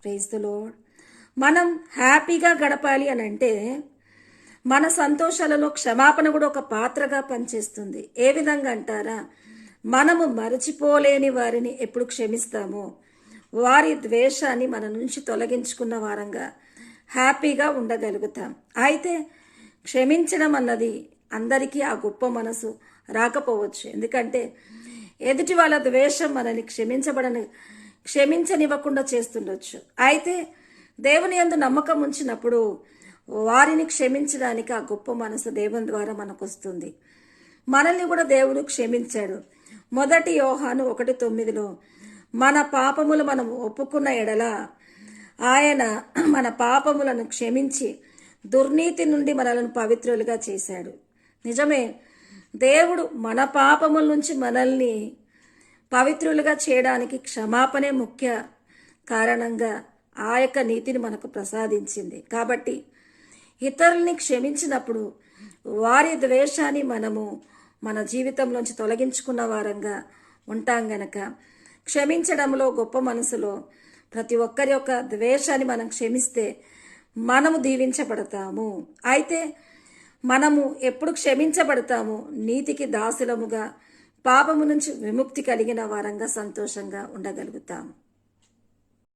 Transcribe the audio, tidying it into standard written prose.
Praise the lord. మనం హ్యాపీగా గడపాలి అని అంటే మన సంతోషాలలో క్షమాపణ కూడా ఒక పాత్రగా పనిచేస్తుంది. ఏ విధంగా అంటారా, మనము మరచిపోలేని వారిని ఎప్పుడు క్షమిస్తామో వారి ద్వేషాన్ని మన నుంచి తొలగించుకున్న వారంగా హ్యాపీగా ఉండగలుగుతాం. అయితే క్షమించడం అన్నది అందరికీ ఆ గొప్ప మనసు రాకపోవచ్చు. ఎందుకంటే ఎదుటి వాళ్ళ ద్వేషం మనల్ని క్షమించనివ్వకుండా చేస్తుండొచ్చు. అయితే దేవుని యందు నమ్మకం ఉంచినప్పుడు వారిని క్షమించడానికి ఆ గొప్ప మనసు దేవుని ద్వారా మనకు వస్తుంది. మనల్ని కూడా దేవుడు క్షమించాడు. 1 యోహాను 1:9 మన పాపములు మనం ఒప్పుకున్న ఎడల ఆయన మన పాపములను క్షమించి దుర్నీతి నుండి మనలను పవిత్రులుగా చేశాడు. నిజమే, దేవుడు మన పాపముల నుంచి మనల్ని పవిత్రులుగా చేయడానికి క్షమాపణే ముఖ్య కారణంగా ఆ యొక్క నీతిని మనకు ప్రసాదించింది. కాబట్టి ఇతరుల్ని క్షమించినప్పుడు వారి ద్వేషాన్ని మనము మన జీవితంలోంచి తొలగించుకున్న వారంగా ఉంటాం గనక క్షమించడంలో గొప్ప మనసులో ప్రతి ఒక్కరి యొక్క ద్వేషాన్ని మనం క్షమిస్తే మనము దీవించబడతాము. అయితే మనము ఎప్పుడు క్షమించబడతాము, నీతికి దాసులముగా పాపము నుంచి విముక్తి కలిగిన వారంగా సంతోషంగా ఉండగలుగుతాము.